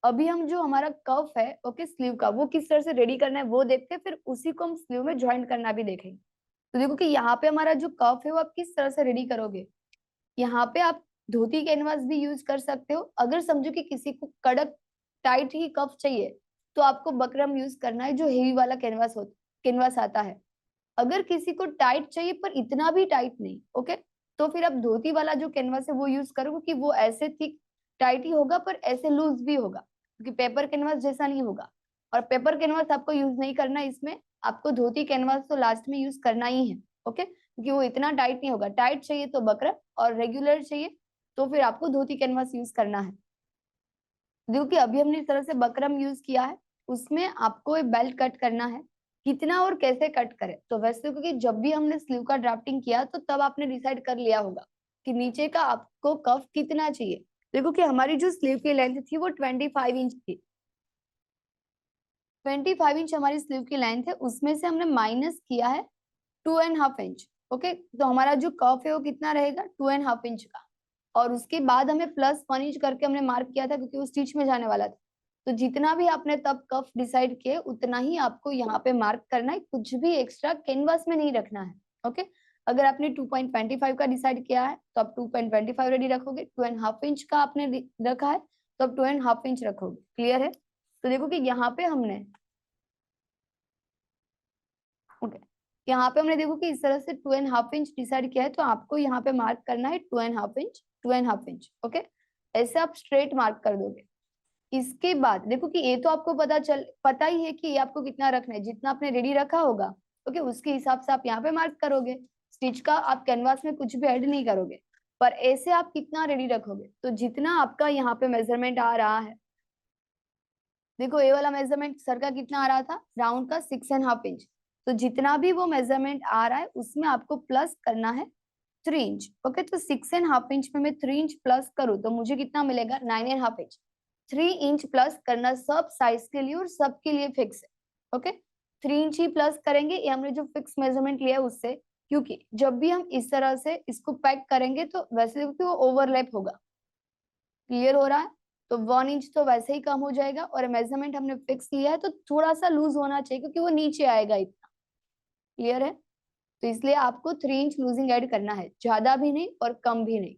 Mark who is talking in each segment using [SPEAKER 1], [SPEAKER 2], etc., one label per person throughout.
[SPEAKER 1] अभी हम जो हमारा कफ है ओके स्लीव का, वो किस तरह से रेडी करना है वो देखते हैं, फिर उसी को हम स्लीव में ज्वाइन करना भी देखेंगे। तो देखो कि यहाँ पे हमारा जो कफ है वो आप किस तरह से रेडी करोगे। यहाँ पे आप धोती कैनवास भी यूज कर सकते हो। अगर समझो कि किसी को कड़क टाइट ही कफ चाहिए तो आपको बकरम यूज करना है, जो हेवी वाला कैनवास आता है। अगर किसी को टाइट चाहिए पर इतना भी टाइट नहीं ओके, तो फिर आप धोती वाला जो कैनवास है वो यूज करो, क्योंकि वो ऐसे थिक टाइट ही होगा पर ऐसे लूज भी होगा, क्योंकि पेपर कैनवास जैसा नहीं होगा। और पेपर कैनवास आपको यूज नहीं करना है इसमें, आपको धोती कैनवास तो लास्ट में यूज करना ही है ओके, क्योंकि वो इतना टाइट नहीं होगा। टाइट चाहिए तो बकरम, और रेगुलर चाहिए तो फिर आपको धोती कैनवास यूज करना है। देखो कि अभी हमने इस तरह से बकरम यूज किया है, उसमें आपको एक बेल्ट कट करना है। कितना और कैसे कट करें, तो वैसे क्योंकि जब भी हमने स्लीव का ड्राफ्टिंग किया तो तब आपने डिसाइड कर लिया होगा कि नीचे का आपको कफ कितना चाहिए। देखो कि हमारी जो स्लीव की लेंथ थी वो 25 इंच थी। 25 इंच हमारी स्लीव की लेंथ है, उसमें से हमने माइनस किया है 2.5 इंच ओके। तो हमारा जो कफ है वो कितना रहेगा 2.5 इंच का। और उसके बाद हमें +1 इंच करके हमने मार्क किया था, क्योंकि वो स्टिच में जाने वाला था। तो जितना भी आपने तब कफ डिसाइड किए उतना ही आपको यहाँ पे मार्क करना है, कुछ भी एक्स्ट्रा कैनवास में नहीं रखना है ओके। अगर आपने 2.25 का डिसाइड किया है तो आप 2.25 रेडी रखोगे। 2.5 इंच का आपने रखा है तो आप 2.5 इंच रखोगे। क्लियर है। तो देखो कि यहाँ पे हमने ओके, यहाँ पे हमने देखो कि इस तरह से 2.5 इंच डिसाइड किया है, तो आपको यहाँ पे मार्क करना है 2.5 इंच, 2.5 इंच ओके। ऐसे आप स्ट्रेट मार्क कर दोगे। इसके बाद देखो कि ये तो आपको पता ही है कि ये आपको कितना रखना है, जितना आपने रेडी रखा होगा ओके, उसके हिसाब से आप यहाँ पे मार्क करोगे। स्टिच का आप कैनवास में कुछ भी ऐड नहीं करोगे, पर ऐसे आप कितना रेडी रखोगे, तो जितना आपका यहाँ पे मेजरमेंट आ रहा है। देखो ये वाला मेजरमेंट सर का कितना आ रहा था, राउंड का 6.5 इंच। तो जितना भी वो मेजरमेंट आ रहा है उसमें आपको प्लस करना है 3 इंच ओके। तो 6.5 इंच में मैं 3 इंच प्लस करूँ तो मुझे कितना मिलेगा 9.5 इंच। 3 इंच प्लस करना सब साइज के लिए और सबके लिए फिक्स है ओके। 3 इंच ही प्लस करेंगे, ये हमने जो फिक्स मेजरमेंट लिया है उससे, क्योंकि जब भी हम इस तरह से इसको पैक करेंगे तो वैसे वो ओवरलैप होगा। क्लियर हो रहा है। तो 1 इंच तो वैसे ही कम हो जाएगा, और मेजरमेंट हमने फिक्स किया है तो थोड़ा सा लूज होना चाहिए, क्योंकि वो नीचे आएगा इतना। क्लियर है। तो इसलिए आपको 3 इंच लूजिंग ऐड करना है, ज्यादा भी नहीं और कम भी नहीं।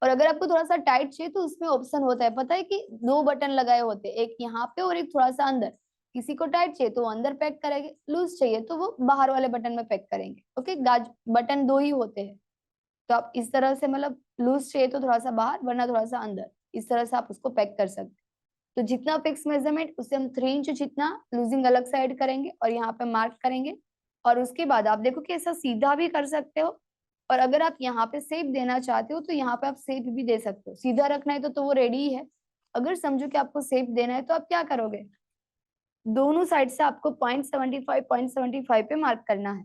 [SPEAKER 1] और अगर आपको थोड़ा सा टाइट चाहिए तो उसमें ऑप्शन होता है, पता है कि 2 बटन लगाए होते हैं, एक यहाँ पे और एक थोड़ा सा अंदर। किसी को टाइट चाहिए तो वो अंदर पैक करेंगे, लूज चाहिए तो वो बाहर वाले बटन में पैक करेंगे ओके। गाज बटन 2 ही होते हैं। तो आप इस तरह से मतलब लूज चाहिए तो थोड़ा सा बाहर, वरना थोड़ा सा अंदर, इस तरह से आप उसको पैक कर सकते हैं। तो जितना फिक्स मेजरमेंट उससे हम 3 इंच जितना लूजिंग अलग से ऐड करेंगे और यहाँ पे मार्क करेंगे। और उसके बाद आप देखो कि ऐसा सीधा भी कर सकते हो, और अगर आप यहाँ पे शेप देना चाहते हो तो यहाँ पे आप शेप भी दे सकते हो। सीधा रखना है तो वो रेडी ही है। अगर समझो कि आपको शेप देना है तो आप क्या करोगे, दोनों साइड से आपको 0.75 पे मार्क करना है।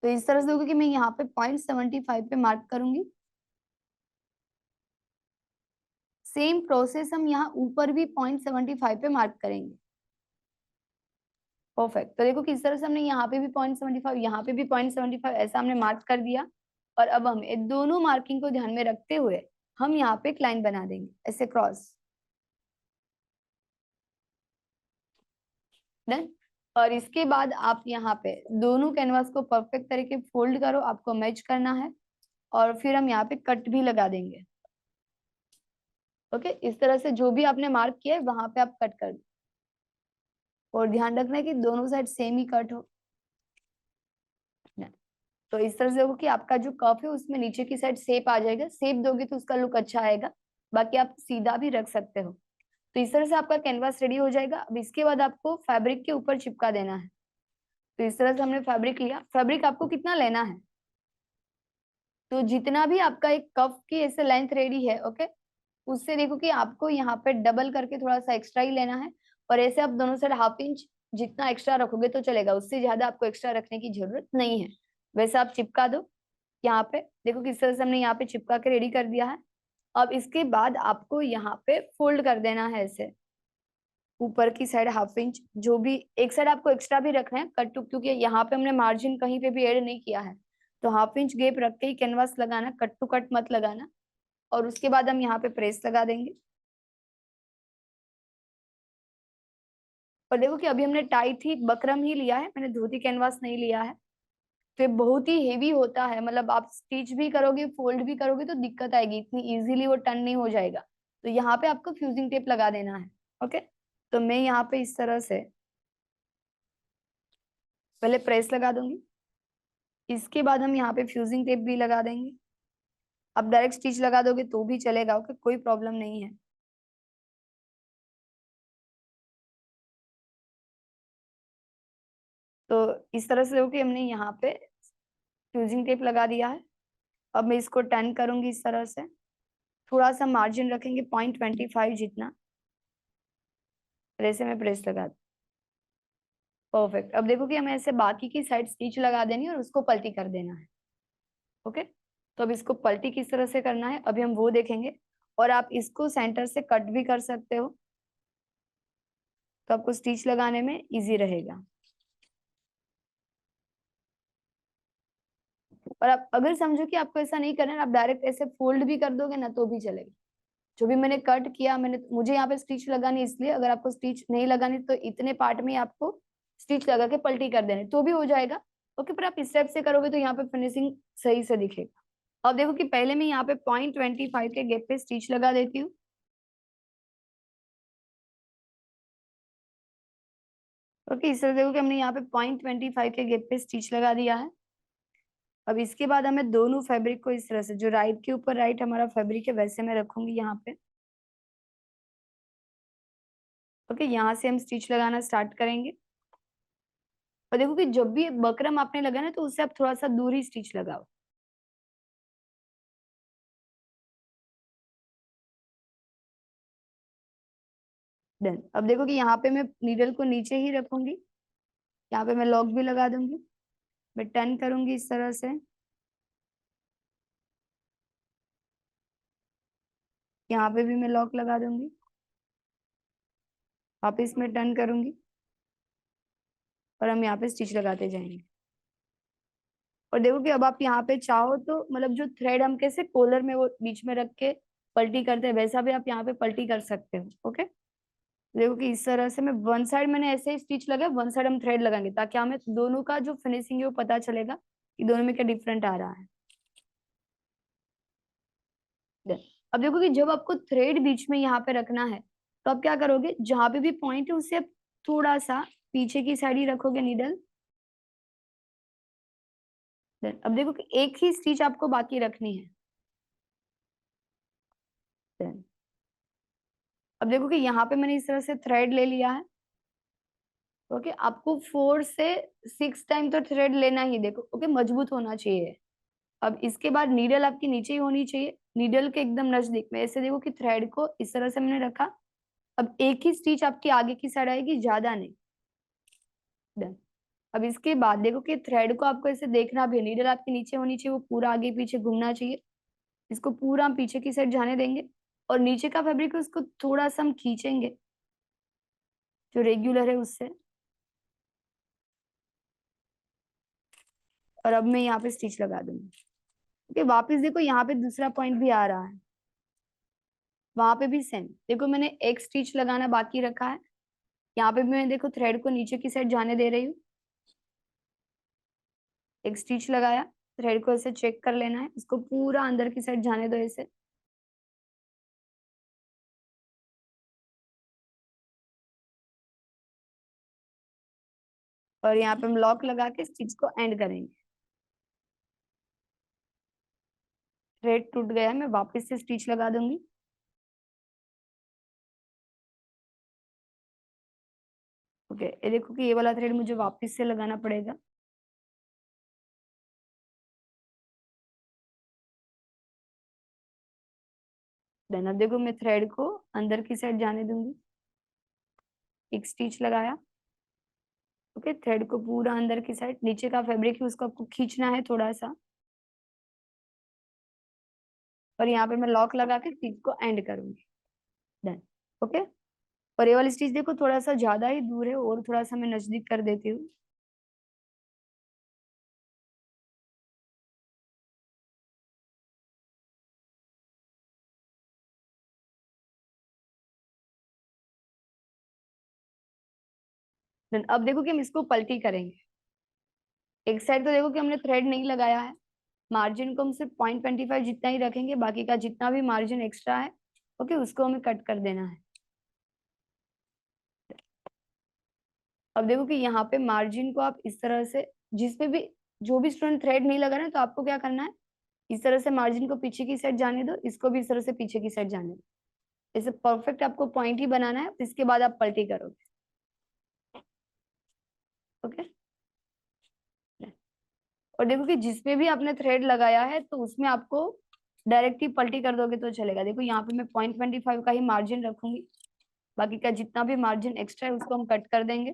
[SPEAKER 1] तो इस तरह से होगा कि मैं यहाँ पे 0.75 पे मार्क करूंगी। सेम प्रोसेस हम यहाँ ऊपर भी 0.75 पे मार्क करेंगे। परफेक्ट। तो देखो किस तरह से हमने यहाँ पे भी 0.75, यहाँ पे भी 0.75 ऐसा हमने मार्क कर दिया। और अब हम ये दोनों मार्किंग को ध्यान में रखते हुए हम यहाँ पे एक लाइन बना देंगे ऐसे क्रॉस। डन। और इसके बाद आप यहाँ पे दोनों कैनवास को परफेक्ट तरीके फोल्ड करो, आपको मैच करना है। और फिर हम यहाँ पे कट भी लगा देंगे ओके। इस तरह से जो भी आपने मार्क किया है वहां पे आप कट कर दो, और ध्यान रखना है कि दोनों साइड सेम ही कट हो। तो इस तरह से होगा कि आपका जो कप है उसमें नीचे की साइड शेप आ जाएगा। शेप दोगे तो उसका लुक अच्छा आएगा। बाकी आप सीधा भी रख सकते हो। तो इस तरह से आपका कैनवास रेडी हो जाएगा। अब इसके बाद आपको फैब्रिक के ऊपर चिपका देना है। तो इस तरह से हमने फैब्रिक लिया। फैब्रिक आपको कितना लेना है, तो जितना भी आपका एक कप की ऐसे लेंथ रेडी है ओके, उससे देखो कि आपको यहाँ पे डबल करके थोड़ा सा एक्स्ट्रा ही लेना है। और ऐसे आप दोनों साइड 1/2 इंच जितना एक्स्ट्रा रखोगे तो चलेगा, उससे ज्यादा आपको एक्स्ट्रा रखने की जरूरत नहीं है। वैसे आप चिपका दो। यहाँ पे देखो किस तरह से हमने यहाँ पे चिपका के रेडी कर दिया है। अब इसके बाद आपको यहाँ पे फोल्ड कर देना है ऐसे, ऊपर की साइड 1/2 इंच। जो भी एक साइड आपको एक्स्ट्रा भी रखना है कट टू, क्योंकि यहाँ पे हमने मार्जिन कहीं पे भी ऐड नहीं किया है। तो 1/2 इंच गैप रख के ही कैनवास लगाना, कट टू कट मत लगाना। और उसके बाद हम यहाँ पे प्रेस लगा देंगे। और देखो कि अभी हमने टाई थी बकरम ही लिया है, मैंने धोती कैनवास नहीं लिया है, तो ये बहुत ही हेवी होता है, मतलब आप स्टिच भी करोगे फोल्ड भी करोगे तो दिक्कत आएगी, इतनी इजीली वो टर्न नहीं हो जाएगा। तो यहाँ पे आपको फ्यूजिंग टेप लगा देना है। ओके, तो मैं यहाँ पे इस तरह से पहले प्रेस लगा दूंगी, इसके बाद हम यहाँ पे फ्यूजिंग टेप भी लगा देंगे। आप डायरेक्ट स्टिच लगा दोगे तो भी चलेगा, ओके, कोई प्रॉब्लम नहीं है। तो इस तरह से देखो कि हमने यहाँ पे फ्यूजिंग टेप लगा दिया है। अब मैं इसको टर्न करूंगी इस तरह से, थोड़ा सा मार्जिन रखेंगे 0.25 जितना, और ऐसे में प्रेस लगा। परफेक्ट। अब देखो कि हमें ऐसे बाकी की साइड स्टिच लगा देनी है और उसको पलटी कर देना है। ओके, तो अब इसको पलटी किस तरह से करना है अभी हम वो देखेंगे, और आप इसको सेंटर से कट भी कर सकते हो, तो आपको स्टिच लगाने में इजी रहेगा। और आप अगर समझो कि आपको ऐसा नहीं करना है, आप डायरेक्ट ऐसे फोल्ड भी कर दोगे ना तो भी चलेगा। जो भी मैंने कट किया, मुझे यहाँ पे स्टिच लगानी, इसलिए अगर आपको स्टिच नहीं लगानी तो इतने पार्ट में आपको स्टिच लगा के पलटी कर देने तो भी हो जाएगा। ओके, पर आप इस स्टेप से करोगे तो यहाँ पे फिनिशिंग सही से दिखेगा। अब देखो कि पहले मैं यहाँ पे 0.25 के गैप पे स्टिच लगा देती हूँ। ओके, इस तरह देखो कि हमने यहाँ पे 0.25 के गैप पे स्टिच लगा दिया है। अब इसके बाद हमें दोनों फैब्रिक को इस तरह से, जो राइट के ऊपर राइट हमारा फैब्रिक है वैसे मैं रखूंगी यहाँ पे। ओके, यहाँ से हम स्टिच लगाना स्टार्ट करेंगे। और देखो कि जब भी बकरम आपने लगाना है तो उससे आप थोड़ा सा दूर ही स्टिच लगाओ। डन। अब देखो कि यहाँ पे मैं नीडल को नीचे ही रखूंगी, यहाँ पे मैं लॉक भी लगा दूंगी, मैं टर्न करूंगी इस तरह से, यहाँ पे भी मैं लॉक लगा दूंगी, वापिस मैं टर्न करूंगी और हम यहाँ पे स्टिच लगाते जाएंगे। और देखो कि अब आप यहाँ पे चाहो तो मतलब जो थ्रेड हम कैसे कॉलर में वो बीच में रख के पलटी करते हैं वैसा भी आप यहाँ पे पलटी कर सकते हो। ओके, देखो कि इस तरह से मैं वन साइड मैंने ऐसे ही स्टिच लगा, वन साइड हम थ्रेड लगाएंगे ताकि हमें दोनों का जो फिनिशिंग है वो पता चलेगा कि दोनों में क्या डिफरेंट आ रहा है। Done। अब देखो कि जब आपको थ्रेड बीच में यहाँ पे रखना है तो आप क्या करोगे, जहां पे भी पॉइंट है उससे आप थोड़ा सा पीछे की साइड ही रखोगे नीडल। अब देखो कि एक ही स्टिच आपको बाकी रखनी है। Done। अब देखो कि यहाँ पे मैंने इस तरह से थ्रेड ले लिया है। ओके, आपको 4 से 6 टाइम तो थ्रेड लेना ही, देखो ओके, मजबूत होना चाहिए। अब इसके बाद नीडल आपकी नीचे ही होनी चाहिए, नीडल के एकदम नजदीक में, ऐसे देखो कि थ्रेड को इस तरह से मैंने रखा। अब एक ही स्टिच आपकी आगे की साइड आएगी, ज्यादा नहीं। डन। अब इसके बाद देखो कि थ्रेड को आपको ऐसे देखना भी है, नीडल आपके नीचे होनी चाहिए, वो पूरा आगे पीछे घूमना चाहिए। इसको पूरा हम पीछे की साइड जाने देंगे और नीचे का फैब्रिक है उसको थोड़ा सा हम खींचेंगे जो रेगुलर है उससे। और अब मैं यहाँ पे स्टिच लगा दूंगी। ओके, वापस देखो यहाँ पे दूसरा पॉइंट भी आ रहा है, वहां पे भी सेम देखो मैंने एक स्टिच लगाना बाकी रखा है। यहाँ पे भी मैं देखो थ्रेड को नीचे की साइड जाने दे रही हूँ, एक स्टिच लगाया, थ्रेड को ऐसे चेक कर लेना है, इसको पूरा अंदर की साइड जाने दो ऐसे। और यहाँ पे हम लॉक लगा के स्टिच को एंड करेंगे। थ्रेड टूट गया है, मैं वापस से स्टिच लगा दूंगी। ओके, ये देखो कि ये वाला थ्रेड मुझे वापस से लगाना पड़ेगा। देन अब देखो मैं थ्रेड को अंदर की साइड जाने दूंगी, एक स्टिच लगाया। ओके, थ्रेड को पूरा अंदर की साइड, नीचे का फैब्रिक है उसको आपको खींचना है थोड़ा सा, और यहाँ पे मैं लॉक लगा के स्टिच को एंड करूंगी। डन। ओके, और ये वाली स्टिच देखो थोड़ा सा ज्यादा ही दूर है, और थोड़ा सा मैं नजदीक कर देती हूँ। Then अब देखो कि हम इसको पलटी करेंगे। एक साइड तो देखो कि हमने थ्रेड नहीं लगाया है, मार्जिन को हम सिर्फ 0.25 जितना ही रखेंगे, बाकी का जितना भी मार्जिन एक्स्ट्रा है ओके उसको हमें कट कर देना है। अब देखो कि यहाँ पे मार्जिन को आप इस तरह से, जिसपे भी जो भी स्टूडेंट थ्रेड नहीं लगा ना, तो आपको क्या करना है, इस तरह से मार्जिन को पीछे की साइड जाने दो, इसको भी इस तरह से पीछे की साइड जाने दो। इसे परफेक्ट आपको पॉइंट ही बनाना है, इसके बाद आप पलटी करोगे। ओके और देखो कि जिसमें भी आपने थ्रेड लगाया है तो उसमें आपको डायरेक्ट ही पलटी कर दोगे तो चलेगा। देखो यहाँ पे मैं 0.25 का ही मार्जिन रखूंगी, बाकी का जितना भी मार्जिन एक्स्ट्रा है उसको हम कट कर देंगे।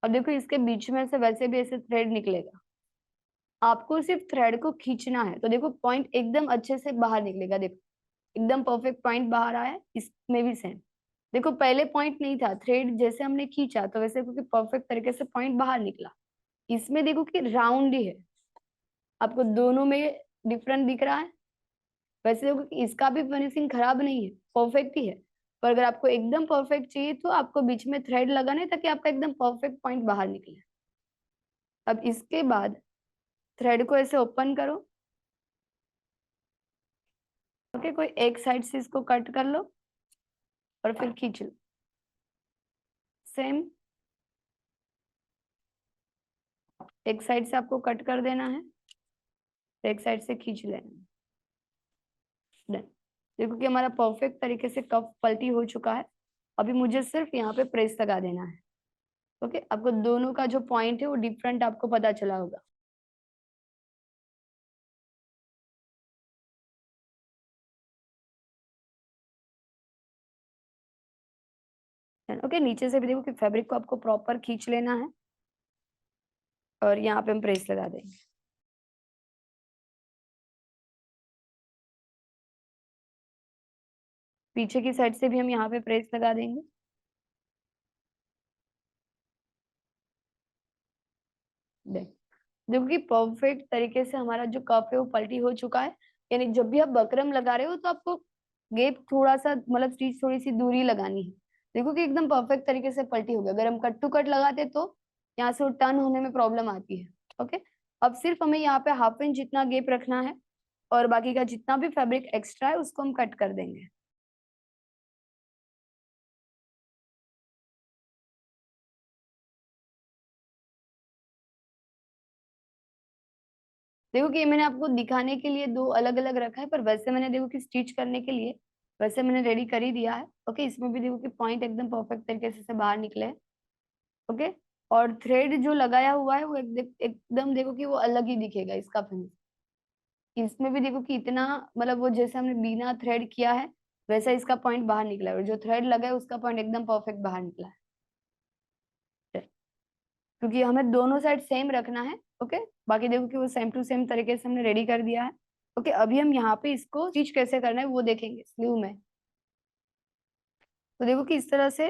[SPEAKER 1] और देखो इसके बीच में से वैसे भी ऐसे थ्रेड निकलेगा, आपको सिर्फ थ्रेड को खींचना है, तो देखो पॉइंट एकदम अच्छे से बाहर निकलेगा। देखो एकदम परफेक्ट पॉइंट बाहर आया है, इसमें भी सेम। देखो पहले पॉइंट नहीं था, थ्रेड जैसे हमने खींचा तो वैसे क्योंकि परफेक्ट तरीके से पॉइंट बाहर निकला। इसमें देखो कि राउंड ही है, आपको दोनों में डिफरेंट दिख रहा है। वैसे देखो कि इसका भी फिनिशिंग खराब नहीं है, परफेक्ट ही है। पर अगर आपको एकदम परफेक्ट चाहिए तो आपको बीच में थ्रेड लगाना है ताकि आपका एकदम परफेक्ट पॉइंट बाहर निकले। अब इसके बाद थ्रेड को ऐसे ओपन करो, ओके कोई एक साइड से इसको कट कर लो और फिर खींच लो। सेम एक साइड से आपको कट कर देना है, एक साइड से खींच लेना है। Done. देखो कि हमारा परफेक्ट तरीके से कप पलटी हो चुका है। अभी मुझे सिर्फ यहाँ पे प्रेस लगा देना है। ओके आपको दोनों का जो पॉइंट है वो डिफरेंट आपको पता चला होगा। ओके नीचे से भी देखो कि फैब्रिक को आपको प्रॉपर खींच लेना है और यहाँ पे हम प्रेस लगा देंगे। पीछे की साइड से भी हम यहाँ पे प्रेस लगा देंगे। देखो कि परफेक्ट तरीके से हमारा जो कप है वो पलटी हो चुका है। यानी जब भी आप बकरम लगा रहे हो तो आपको गैप थोड़ा सा, मतलब स्टिच थोड़ी सी दूरी लगानी है। देखो कि एकदम परफेक्ट तरीके से पलटी हो गया। अगर हम कट टू कट लगाते तो यहाँ से वो टर्न होने में प्रॉब्लम आती है। ओके अब सिर्फ हमें यहाँ पे हाफ इंच जितना गैप रखना है और बाकी का जितना भी फैब्रिक एक्स्ट्रा है उसको हम कट कर देंगे। देखो कि ये मैंने आपको दिखाने के लिए दो अलग अलग रखा है, पर वैसे मैंने देखो कि स्टिच करने के लिए वैसे मैंने रेडी कर ही दिया है। ओके इसमें भी देखो कि पॉइंट एकदम परफेक्ट तरीके से बाहर निकले। ओके और थ्रेड जो लगाया हुआ है वो एकदम देखो कि वो अलग ही दिखेगा इसका फिनिश। इसमें भी देखो कि इतना, मतलब वो जैसे हमने बिना थ्रेड किया है वैसा इसका पॉइंट बाहर निकला है, और जो थ्रेड लगा है उसका पॉइंट एकदम परफेक्ट बाहर निकला है। क्योंकि हमें दोनों साइड सेम रखना है। ओके बाकी देखो कि वो सेम टू सेम तरीके से हमने रेडी कर दिया है। ओके अभी हम यहाँ पे इसको स्टिच कैसे करना है वो देखेंगे स्लीव में। तो देखो कि इस तरह से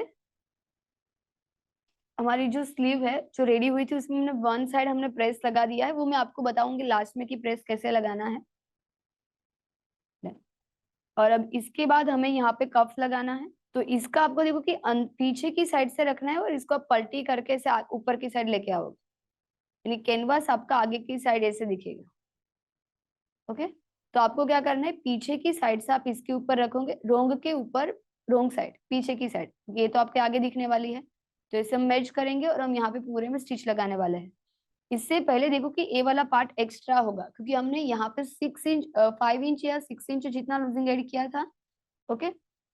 [SPEAKER 1] हमारी जो स्लीव है जो रेडी हुई थी उसमें हमने वन साइड हमने प्रेस लगा दिया है, वो मैं आपको बताऊंगी लास्ट में कि प्रेस कैसे लगाना है। और अब इसके बाद हमें यहाँ पे कफ लगाना है। तो इसका आपको देखो कि पीछे की साइड से रखना है और इसको आप पलटी करके से ऊपर की साइड लेके आओगे, यानी कैनवास आपका आगे की साइड ऐसे दिखेगा। ओके तो आपको क्या करना है, पीछे की साइड से आप इसके ऊपर रखोगे, रोंग के ऊपर, रोंग साइड पीछे की साइड, ये तो आपके आगे दिखने वाली है। तो इसे हम मैच करेंगे और हम यहाँ पे पूरे में स्टिच लगाने वाले हैं। इससे पहले देखो कि ए वाला पार्ट एक्स्ट्रा होगा क्योंकि हमने यहाँ पे 6 इंच 5 इंच या 6 इंच जितना लूजिंग ऐड किया था। ओके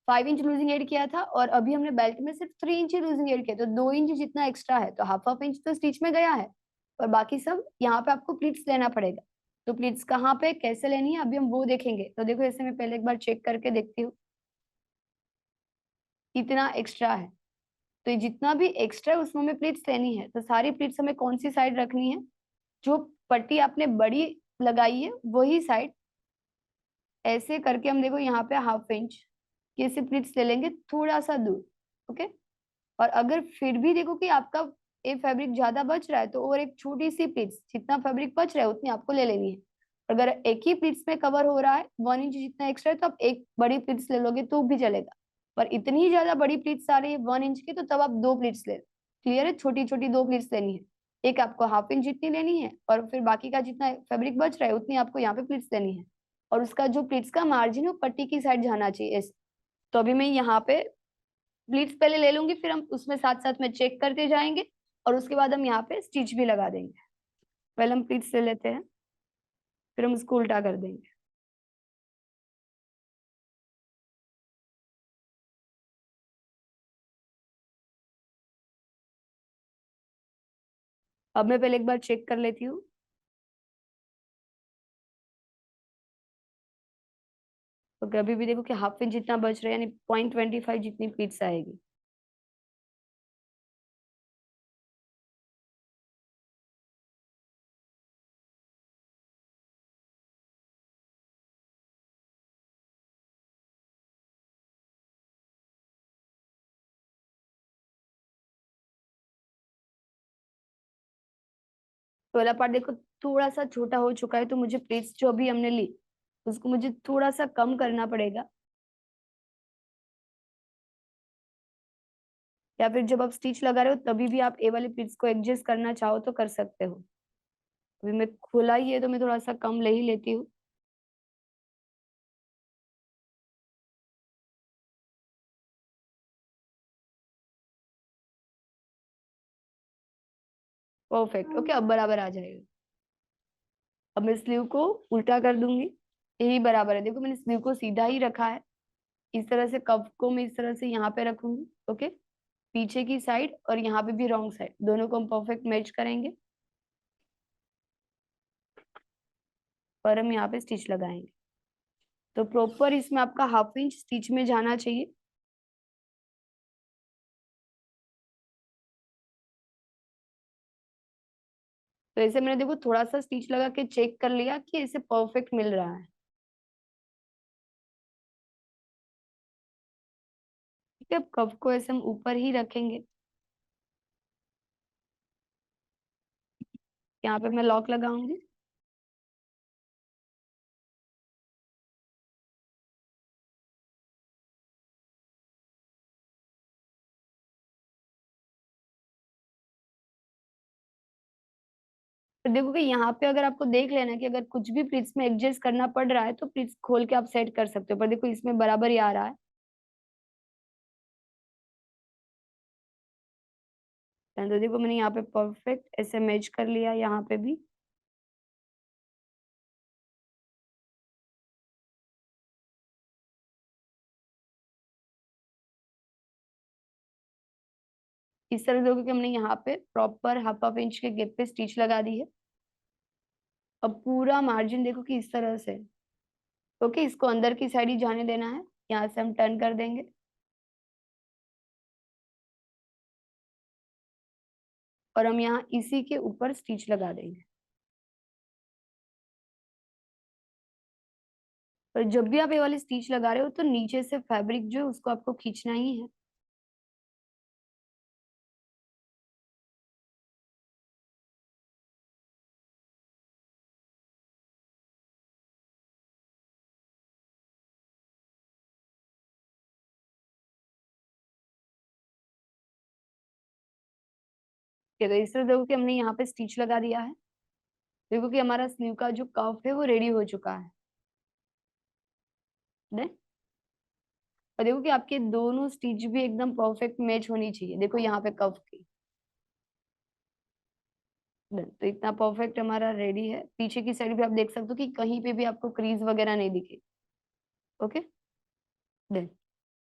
[SPEAKER 1] 5 इंच लूजिंग ऐड किया था और अभी हमने बेल्ट में सिर्फ 3 इंच ही लूजिंग ऐड किया, तो 2 इंच जितना एक्स्ट्रा है, तो हाफ हाफ इंच तो स्टिच में गया है। और बाकी सब यहाँ पे आपको प्लीट्स लेना पड़ेगा। तो प्लीट्स कहाँ पे कैसे लेनी है अभी हम वो देखेंगे। तो देखो ऐसे मैं पहले एक बार चेक करके देखती हूँ कितना एक्स्ट्रा है। तो ये जितना भी एक्स्ट्रा है उसमें हमें प्लीट्स लेनी है। तो सारी प्लीट्स हमें कौन सी साइड रखनी है, जो पट्टी आपने बड़ी लगाई है वही साइड ऐसे करके हम देखो यहाँ पे हाफ इंच की ऐसे प्लीट्स ले लेंगे थोड़ा सा दूर। ओके और अगर फिर भी देखो कि आपका ये फैब्रिक ज्यादा बच रहा है तो और एक छोटी सी प्लीट्स, जितना फैब्रिक बच रहा है उतनी आपको ले लेनी है। अगर एक ही प्लीट्स में कवर हो रहा है 1 इंच जितना एक्स्ट्रा है तो आप एक बड़ी प्लीट्स ले लोगे तो भी चलेगा। पर इतनी ज्यादा बड़ी प्लीट्स आ रही है 1 इंच की, तो तब आप 2 प्लीट्स ले। क्लियर है? छोटी छोटी 2 प्लीट्स लेनी है, एक आपको 1/2 इंच जितनी लेनी है, और फिर बाकी का जितना फैब्रिक बच रहा है उतनी आपको यहाँ पे प्लीट्स लेनी है। और उसका जो प्लीट्स का मार्जिन है वो पट्टी की साइड जाना चाहिए ऐसे। तो अभी मैं यहाँ पे प्लीट्स पहले ले लूंगी, फिर हम उसमें साथ साथ में चेक करते जाएंगे, और उसके बाद हम यहाँ पे स्टिच भी लगा देंगे। पहले हम प्लीट्स ले लेते हैं, फिर हम उसको उल्टा कर देंगे। अब मैं पहले एक बार चेक कर लेती हूँ। तो अभी भी देखो कि 1/2 इंच जितना बच रहा है, यानी 0.25 जितनी प्लीट्स आएगी। तो वाला पार्ट देखो थोड़ा सा छोटा हो चुका है, तो मुझे प्लीट्स जो अभी हमने ली उसको मुझे थोड़ा सा कम करना पड़ेगा, या फिर जब आप स्टिच लगा रहे हो तभी भी आप ए वाली प्लीट्स को एडजस्ट करना चाहो तो कर सकते हो। अभी मैं खुला ही है तो मैं थोड़ा सा कम ले ही लेती हूँ। परफेक्ट, ओके, अब बराबर आ जाएगा। अब मैं स्लीव को उल्टा कर दूंगी, यही बराबर है। देखो मैंने स्लीव को सीधा ही रखा है, इस तरह से कफ को मैं इस तरह से यहाँ पे रखूंगी, ओके। पीछे की साइड और यहाँ पे भी रॉन्ग साइड, दोनों को हम परफेक्ट मैच करेंगे, और हम यहाँ पे स्टिच लगाएंगे। तो प्रॉपर इसमें आपका 1/2 इंच स्टिच में जाना चाहिए। तो ऐसे मैंने देखो थोड़ा सा स्टिच लगा के चेक कर लिया कि इसे परफेक्ट मिल रहा है। ठीक है, अब कफ को ऐसे हम ऊपर ही रखेंगे। यहाँ पे मैं लॉक लगाऊंगी। तो देखो कि यहाँ पे अगर आपको देख लेना कि अगर कुछ भी प्लीट्स में एडजस्ट करना पड़ रहा है तो प्लीट्स खोल के आप सेट कर सकते हो, पर देखो इसमें बराबर ही आ रहा है। तो देखो मैंने यहाँ पे परफेक्ट ऐसे मैच कर लिया, यहाँ पे भी। इस तरह देखो कि हमने यहाँ पे प्रॉपर 1/2 इंच के गैप पे स्टिच लगा दी है। अब पूरा मार्जिन देखो कि इस तरह से, ओके, इसको अंदर की साइड ही जाने देना है। यहाँ से हम टर्न कर देंगे, और हम यहाँ इसी के ऊपर स्टिच लगा देंगे। और जब भी आप ये वाली स्टिच लगा रहे हो तो नीचे से फैब्रिक जो है उसको आपको खींचना ही है। तो इस तरह देखो कि हमने यहाँ पे स्टिच लगा दिया है। देखो कि हमारा स्लीव का जो कफ है वो रेडी हो चुका है। देख, और देखो कि आपके दोनों स्टिच भी एकदम परफेक्ट मैच होनी चाहिए। देखो यहाँ पे कफ की। तो इतना परफेक्ट हमारा रेडी है। पीछे की साइड भी आप देख सकते हो कि कहीं पे भी आपको क्रीज वगैरह नहीं दिखे। Okay, done.